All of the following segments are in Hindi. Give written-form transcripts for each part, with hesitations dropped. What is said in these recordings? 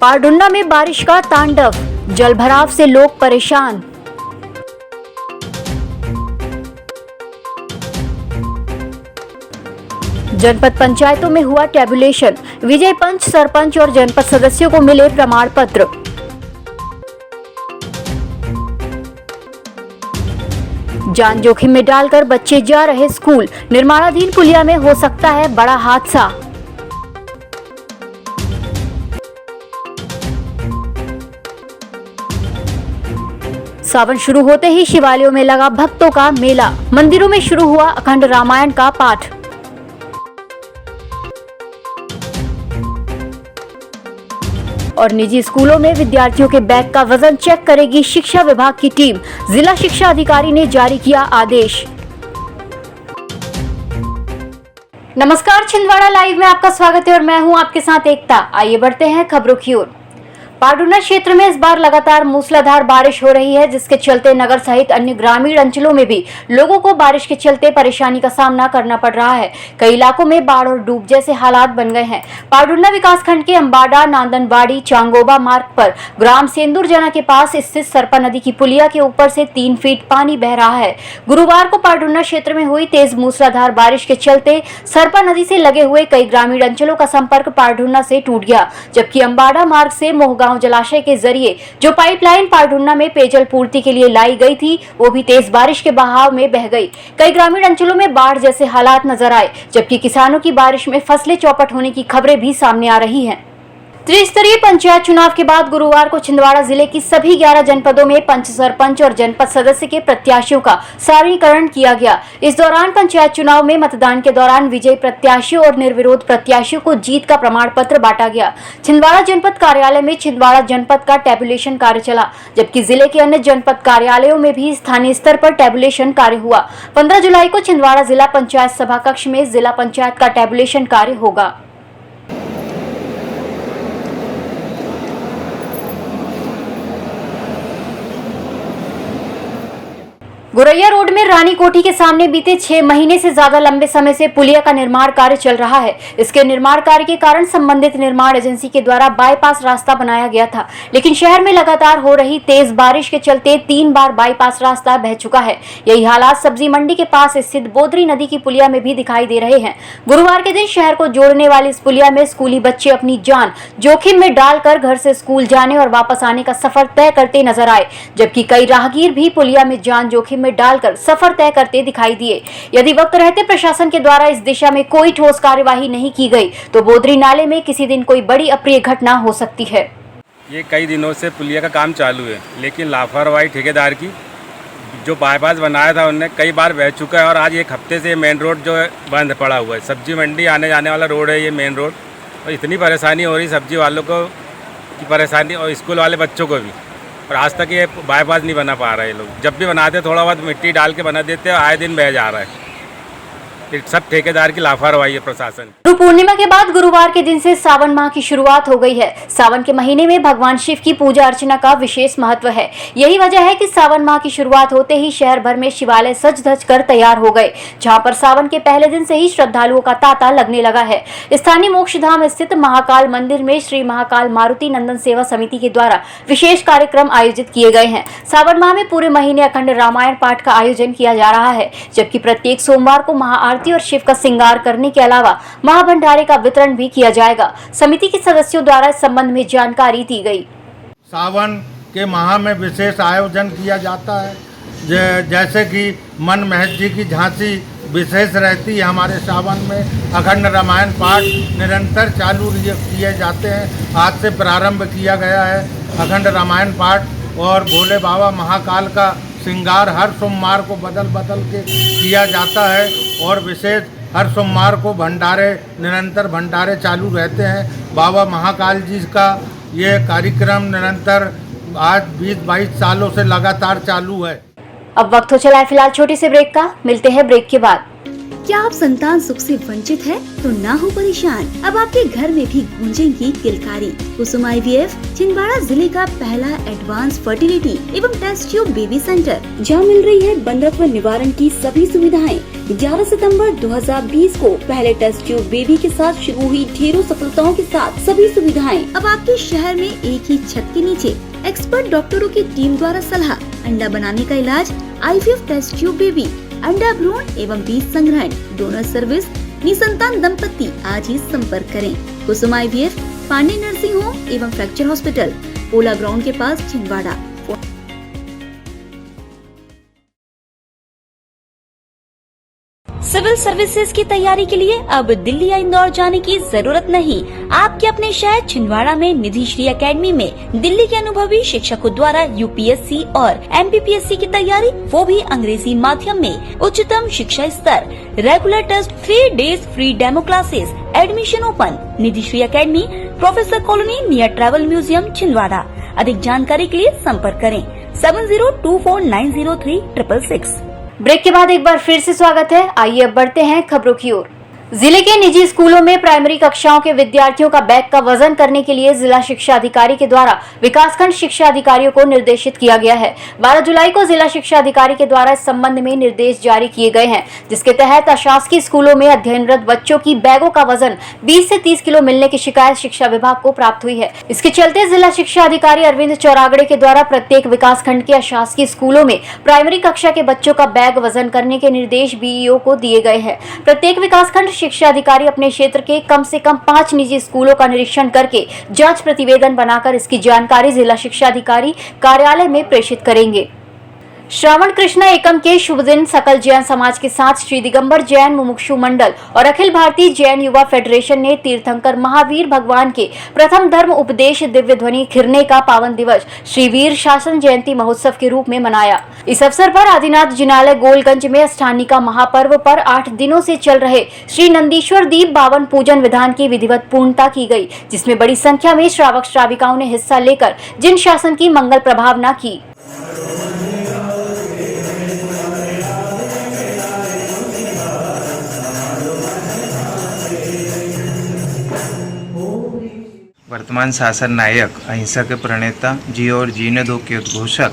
पारडुन्ना में बारिश का तांडव, जलभराव से लोग परेशान। जनपद पंचायतों में हुआ टैबुलेशन, विजय पंच, सरपंच और जनपद सदस्यों को मिले प्रमाण पत्र। जान जोखिम में डालकर बच्चे जा रहे स्कूल, निर्माणाधीन पुलिया में हो सकता है बड़ा हादसा। सावन शुरू होते ही शिवालयों में लगा भक्तों का मेला, मंदिरों में शुरू हुआ अखंड रामायण का पाठ। और निजी स्कूलों में विद्यार्थियों के बैग का वजन चेक करेगी शिक्षा विभाग की टीम, जिला शिक्षा अधिकारी ने जारी किया आदेश। नमस्कार, छिंदवाड़ा लाइव में आपका स्वागत है और मैं हूं आपके साथ एकता। आइए बढ़ते हैं खबरों की ओर। पारडुन्ना क्षेत्र में इस बार लगातार मूसलाधार बारिश हो रही है, जिसके चलते नगर सहित अन्य ग्रामीण अंचलों में भी लोगों को बारिश के चलते परेशानी का सामना करना पड़ रहा है। कई इलाकों में बाढ़ और डूब जैसे हालात बन गए हैं। पारडुन्ना विकासखंड के अंबाडा, नांदनबाड़ी, चांगोबा मार्ग पर ग्राम सेंदुरजना के पास स्थित सरपा नदी की पुलिया के ऊपर से 3 फीट पानी बह रहा है। गुरुवार को पारडुन्ना क्षेत्र में हुई तेज मूसलाधार बारिश के चलते सरपा नदी से लगे हुए कई ग्रामीण अंचलों का संपर्क पारडुन्ना से टूट गया, जबकि अंबाडा मार्ग से मोहगांव जलाशय के जरिए जो पाइपलाइन पारडुन्ना में पेयजल पूर्ति के लिए लाई गई थी, वो भी तेज बारिश के बहाव में बह गई। कई ग्रामीण अंचलों में बाढ़ जैसे हालात नजर आए, जबकि किसानों की बारिश में फसलें चौपट होने की खबरें भी सामने आ रही हैं। त्रिस्तरीय पंचायत चुनाव के बाद गुरुवार को छिंदवाड़ा जिले की सभी 11 जनपदों में पंच, सरपंच और जनपद सदस्य के प्रत्याशियों का सारणीकरण किया गया। इस दौरान पंचायत चुनाव में मतदान के दौरान विजयी प्रत्याशियों और निर्विरोध प्रत्याशियों को जीत का प्रमाण पत्र बांटा गया। छिंदवाड़ा जनपद कार्यालय में छिंदवाड़ा जनपद का टैबुलेशन कार्य चला, जबकि जिले के अन्य जनपद कार्यालयों में भी स्थानीय स्तर पर टैबुलेशन कार्य हुआ। 15 जुलाई को छिंदवाड़ा जिला पंचायत सभा कक्ष में जिला पंचायत का टैबुलेशन कार्य होगा। गोरैया रोड में रानी कोठी के सामने बीते 6 महीने से ज्यादा लंबे समय से पुलिया का निर्माण कार्य चल रहा है। इसके निर्माण कार्य के कारण संबंधित निर्माण एजेंसी के द्वारा बाईपास रास्ता बनाया गया था, लेकिन शहर में लगातार हो रही तेज बारिश के चलते 3 बार बाईपास रास्ता बह चुका है। यही हालात सब्जी मंडी के पास स्थित बोदरी नदी की पुलिया में भी दिखाई दे रहे हैं। गुरुवार के दिन शहर को जोड़ने वाली इस पुलिया में स्कूली बच्चे अपनी जान जोखिम में डालकर घर से स्कूल जाने और वापस आने का सफर तय करते नजर आए, जबकि कई राहगीर भी पुलिया में जान जोखिम में डालकर सफर तय करते दिखाई दिए। यदि वक्त रहते प्रशासन के द्वारा इस दिशा में कोई ठोस कार्यवाही नहीं की गई तो बोदरी नाले में किसी दिन कोई बड़ी अप्रिय घटना हो सकती है। ये कई दिनों से पुलिया का काम चालू है, लेकिन लापरवाही ठेकेदार की जो बाईपास बनाया था उनने कई बार बह चुका है और आज एक हफ्ते से मेन रोड जो है बंद पड़ा हुआ है। सब्जी मंडी आने जाने वाला रोड है ये मेन रोड, और इतनी परेशानी हो रही सब्जी वालों को की परेशानी और स्कूल वाले बच्चों को भी। और आज तक ये बाईपास नहीं बना पा रहे हैं लोग। जब भी बनाते थोड़ा बहुत मिट्टी डाल के बना देते हैं, आए दिन बह जा रहा है। सब ठेकेदार की लापरवाही है प्रशासन। गुरु पूर्णिमा के बाद गुरुवार के दिन से सावन माह की शुरुआत हो गई है। सावन के महीने में भगवान शिव की पूजा अर्चना का विशेष महत्व है। यही वजह है कि सावन माह की शुरुआत होते ही शहर भर में शिवालय सज धज कर तैयार हो गए, जहां पर सावन के पहले दिन से ही श्रद्धालुओं का तांता लगने लगा है। स्थानीय मोक्षधाम स्थित महाकाल मंदिर में श्री महाकाल मारुति नंदन सेवा समिति के द्वारा विशेष कार्यक्रम आयोजित किए गए हैं। सावन माह में पूरे महीने अखंड रामायण पाठ का आयोजन किया जा रहा है, जबकि प्रत्येक सोमवार को महाआरती और शिव का श्रृंगार करने के अलावा महाभंडारे का वितरण भी किया जाएगा। समिति के सदस्यों द्वारा इस संबंध में जानकारी दी गई। सावन के माह में विशेष आयोजन किया जाता है, जैसे कि मन महत जी की झांसी विशेष रहती है। हमारे सावन में अखंड रामायण पाठ निरंतर चालू किए जाते हैं। आज से प्रारंभ किया गया है अखंड रामायण पाठ, और भोले बाबा महाकाल का श्रृंगार हर सोमवार को बदल के किया जाता है, और विशेष हर सोमवार को भंडारे निरंतर भंडारे चालू रहते हैं। बाबा महाकाल जी का ये कार्यक्रम निरंतर आज 20-22 सालों से लगातार चालू है। अब वक्त हो चला है फिलहाल छोटे से ब्रेक का, मिलते हैं ब्रेक के बाद। क्या आप संतान सुख से वंचित है तो ना हो परेशान, अब आपके घर में भी गूंजेगी किलकारी। कुसुम IVF छिंदवाड़ा जिले का पहला एडवांस फर्टिलिटी एवं टेस्ट ट्यूब बेबी सेंटर, जहां मिल रही है बंधत्व निवारण की सभी सुविधाएं। 11 सितंबर 2020 को पहले टेस्ट ट्यूब बेबी के साथ शुरू हुई ढेरों सफलताओं के साथ सभी सुविधाएं अब आपके शहर में एक ही छत के नीचे। एक्सपर्ट डॉक्टरों की टीम द्वारा सलाह, अंडा बनाने का इलाज, IVF टेस्ट ट्यूब बेबी, अंडा भ्रूण एवं बीज संग्रहण, डोनर सर्विस। निसंतान दंपति आज ही संपर्क करें। कुसुम IVF, पांडे नर्सिंग होम एवं फ्रैक्चर हॉस्पिटल, पोला ग्राउंड के पास, छिंदवाड़ा। सिविल सर्विसेज की तैयारी के लिए अब दिल्ली या इंदौर जाने की जरूरत नहीं। आपके अपने शहर छिंदवाड़ा में निधि श्री एकेडमी में दिल्ली के अनुभवी शिक्षकों द्वारा UPSC और MPPSC की तैयारी, वो भी अंग्रेजी माध्यम में। उच्चतम शिक्षा स्तर, regular test, 3 days free demo classes, admission open. Nidhi Shri academy, professor colony near travel museum, Chhindwara. अधिक जानकारी के लिए संपर्क करें 7024903666। ब्रेक के बाद एक बार फिर से स्वागत है। आइए अब बढ़ते हैं खबरों की ओर। जिले के निजी स्कूलों में प्राइमरी कक्षाओं के विद्यार्थियों का बैग का वजन करने के लिए जिला शिक्षा अधिकारी के द्वारा विकासखंड शिक्षा अधिकारियों को निर्देशित किया गया है। 12 जुलाई को जिला शिक्षा अधिकारी के द्वारा इस संबंध में निर्देश जारी किए गए हैं, जिसके तहत अशासकीय स्कूलों में अध्ययनरत बच्चों की बैगों का वजन 20 से 30 किलो मिलने की शिकायत शिक्षा विभाग को प्राप्त हुई है। इसके चलते जिला शिक्षा अधिकारी अरविंद चौरागड़े के द्वारा प्रत्येक विकासखंड के अशासकीय स्कूलों में प्राइमरी कक्षा के बच्चों का बैग वजन करने के निर्देश BEO को दिए गए हैं। प्रत्येक विकासखंड शिक्षा अधिकारी अपने क्षेत्र के कम से कम 5 निजी स्कूलों का निरीक्षण करके जांच प्रतिवेदन बनाकर इसकी जानकारी जिला शिक्षा अधिकारी कार्यालय में प्रेषित करेंगे। श्रावण कृष्ण एकम के शुभ दिन सकल जैन समाज के साथ श्री दिगंबर जैन मुमुक्षु मंडल और अखिल भारतीय जैन युवा फेडरेशन ने तीर्थंकर महावीर भगवान के प्रथम धर्म उपदेश दिव्य ध्वनि खिरने का पावन दिवस श्री वीर शासन जयंती महोत्सव के रूप में मनाया। इस अवसर पर आदिनाथ जिनालय गोलगंज में अष्टानी का महापर्व पर 8 दिनों से चल रहे श्री नंदीश्वर दीप बावन पूजन विधान की विधिवत पूर्णता की गई, जिसमें बड़ी संख्या में श्रावक श्राविकाओं ने हिस्सा लेकर जिन शासन की मंगल प्रभावना की। वर्तमान शासन नायक, अहिंसा के प्रणेता, जियो और जीने दो के उद्घोषक,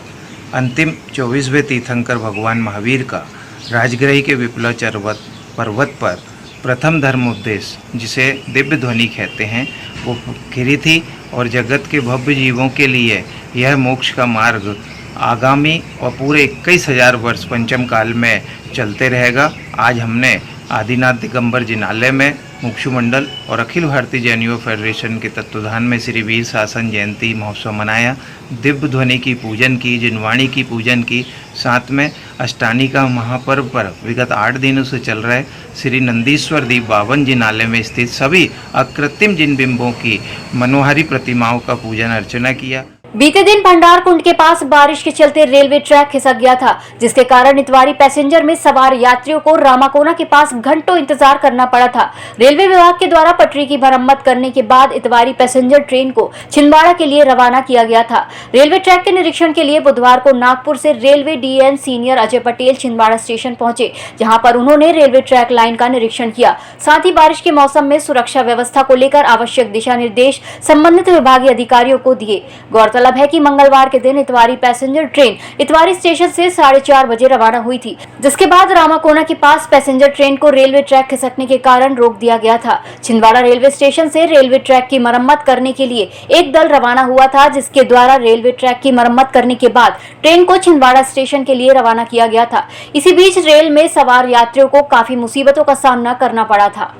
अंतिम 24वें तीर्थंकर भगवान महावीर का राजगृह के विपुलाचल पर्वत पर प्रथम धर्म उपदेश, जिसे दिव्य ध्वनि कहते हैं, वो खिरी थी और जगत के भव्य जीवों के लिए यह मोक्ष का मार्ग आगामी और पूरे 21,000 वर्ष पंचम काल में चलते रहेगा। आज हमने आदिनाथ दिगंबर जिनालय में मुमुक्षु मंडल और अखिल भारतीय जैन युवा फेडरेशन के तत्वाधान में श्री वीर शासन जयंती महोत्सव मनाया। दिव्य ध्वनि की पूजन की, जिनवाणी की पूजन की, साथ में अष्टानी का महापर्व पर विगत 8 दिनों से चल रहे श्री नंदीश्वर दीप बावन जिनालय में स्थित सभी अकृत्रिम जिन बिंबों की मनोहारी प्रतिमाओं का पूजन अर्चना किया। बीते दिन भंडार कुंड के पास बारिश के चलते रेलवे ट्रैक खिसक गया था, जिसके कारण इतवारी पैसेंजर में सवार यात्रियों को रामाकोना के पास घंटों इंतजार करना पड़ा था। रेलवे विभाग के द्वारा पटरी की मरम्मत करने के बाद इतवारी पैसेंजर ट्रेन को छिंदवाड़ा के लिए रवाना किया गया था। रेलवे ट्रैक के निरीक्षण के लिए बुधवार को नागपुर से railway DN senior Ajay Patel Chhindwara station पहुंचे, जहाँ पर उन्होंने रेलवे ट्रैक लाइन का निरीक्षण किया। साथ ही बारिश के मौसम में सुरक्षा व्यवस्था को लेकर आवश्यक दिशा निर्देश संबंधित विभागीय अधिकारियों को दिए। गौरतलब है कि मंगलवार के दिन Itwari passenger train Itwari station से 4:30 बजे रवाना हुई थी, जिसके बाद रामाकोना के पास पैसेंजर ट्रेन को रेलवे ट्रैक खिसकने के कारण रोक दिया गया था। छिंदवाड़ा रेलवे स्टेशन से रेलवे ट्रैक की मरम्मत करने के लिए एक दल रवाना हुआ था, जिसके द्वारा रेलवे ट्रैक की मरम्मत करने के बाद ट्रेन को छिंदवाड़ा स्टेशन के लिए रवाना किया गया था। इसी बीच रेल में सवार यात्रियों को काफी मुसीबतों का सामना करना पड़ा था।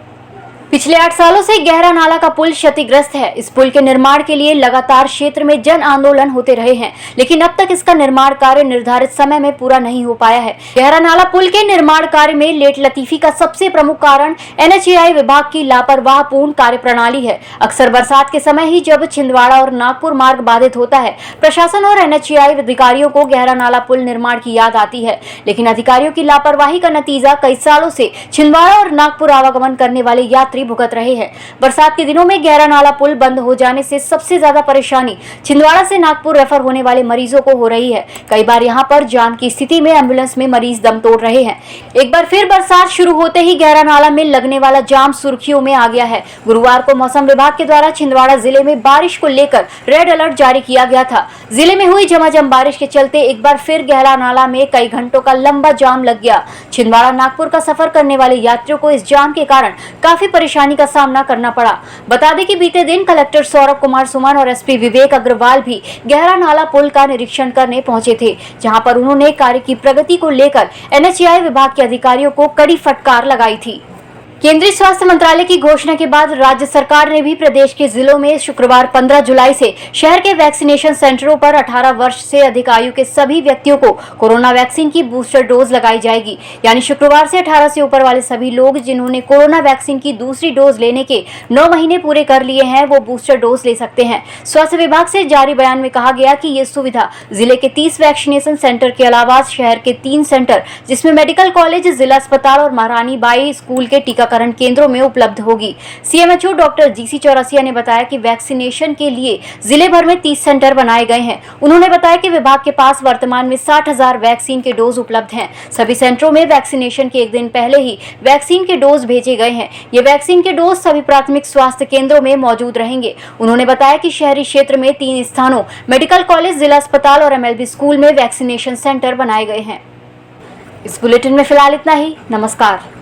पिछले 8 सालों से गहरा नाला का पुल क्षतिग्रस्त है। इस पुल के निर्माण के लिए लगातार क्षेत्र में जन आंदोलन होते रहे हैं, लेकिन अब तक इसका निर्माण कार्य निर्धारित समय में पूरा नहीं हो पाया है। गहरा नाला पुल के निर्माण कार्य में लेट लतीफी का सबसे प्रमुख कारण NHAI विभाग की लापरवाह पूर्ण कार्यप्रणाली है। अक्सर बरसात के समय ही जब छिंदवाड़ा और नागपुर मार्ग बाधित होता है, प्रशासन और NHAI अधिकारियों को गहरा नाला पुल निर्माण की याद आती है, लेकिन अधिकारियों की लापरवाही का नतीजा कई सालों से छिंदवाड़ा और नागपुर आवागमन करने वाले यात्री यात्री भुगत रहे हैं। बरसात के दिनों में गहरा नाला पुल बंद हो जाने से सबसे ज्यादा परेशानी छिंदवाड़ा से नागपुर रेफर होने वाले मरीजों को हो रही है। कई बार यहां पर जान की स्थिति में एम्बुलेंस में मरीज दम तोड़ रहे हैं। एक बार फिर बरसात शुरू होते ही गहरा नाला में लगने वाला जाम सुर्खियों में आ गया है। गुरुवार को मौसम विभाग के द्वारा छिंदवाड़ा जिले में बारिश को लेकर रेड अलर्ट जारी किया गया था। जिले में हुई झमाझम बारिश के चलते एक बार फिर गहरा नाला में कई घंटों का लंबा जाम लग गया। छिंदवाड़ा नागपुर का सफर करने वाले यात्रियों को इस जाम के कारण काफी परेशानी का सामना करना पड़ा। बता दें कि बीते दिन कलेक्टर सौरभ कुमार सुमन और एसपी विवेक अग्रवाल भी गहरा नाला पुल का निरीक्षण करने पहुंचे थे, जहां पर उन्होंने कार्य की प्रगति को लेकर एनएचएआई विभाग के अधिकारियों को कड़ी फटकार लगाई थी। केंद्रीय स्वास्थ्य मंत्रालय की घोषणा के बाद राज्य सरकार ने भी प्रदेश के जिलों में शुक्रवार 15 जुलाई से शहर के वैक्सीनेशन सेंटरों पर 18 वर्ष से अधिक आयु के सभी व्यक्तियों को कोरोना वैक्सीन की बूस्टर डोज लगाई जाएगी। यानी शुक्रवार से 18 से ऊपर वाले सभी लोग जिन्होंने कोरोना वैक्सीन की दूसरी डोज लेने के 9 महीने पूरे कर लिए हैं, वो बूस्टर डोज ले सकते हैं। स्वास्थ्य विभाग से जारी बयान में कहा गया कि ये सुविधा जिले के 30 वैक्सीनेशन सेंटर के अलावा शहर के 3 सेंटर जिसमें मेडिकल कॉलेज, जिला अस्पताल और महारानी बाई स्कूल के टीकाकरण केंद्रों में उपलब्ध होगी। सीएमएचओ डॉक्टर जीसी चौरसिया ने बताया कि वैक्सीनेशन के लिए जिले भर में 30 सेंटर बनाए गए हैं। उन्होंने बताया कि विभाग के पास वर्तमान में 60,000 वैक्सीन के डोज उपलब्ध हैं। सभी सेंटरों में वैक्सीनेशन के एक दिन पहले ही वैक्सीन के डोज भेजे गए हैं। ये वैक्सीन के डोज सभी प्राथमिक स्वास्थ्य केंद्रों में मौजूद रहेंगे। उन्होंने बताया कि शहरी क्षेत्र में 3 स्थानों मेडिकल कॉलेज, जिला अस्पताल और एमएलबी स्कूल में वैक्सीनेशन सेंटर बनाए गए हैं। इस बुलेटिन में फिलहाल इतना ही। नमस्कार।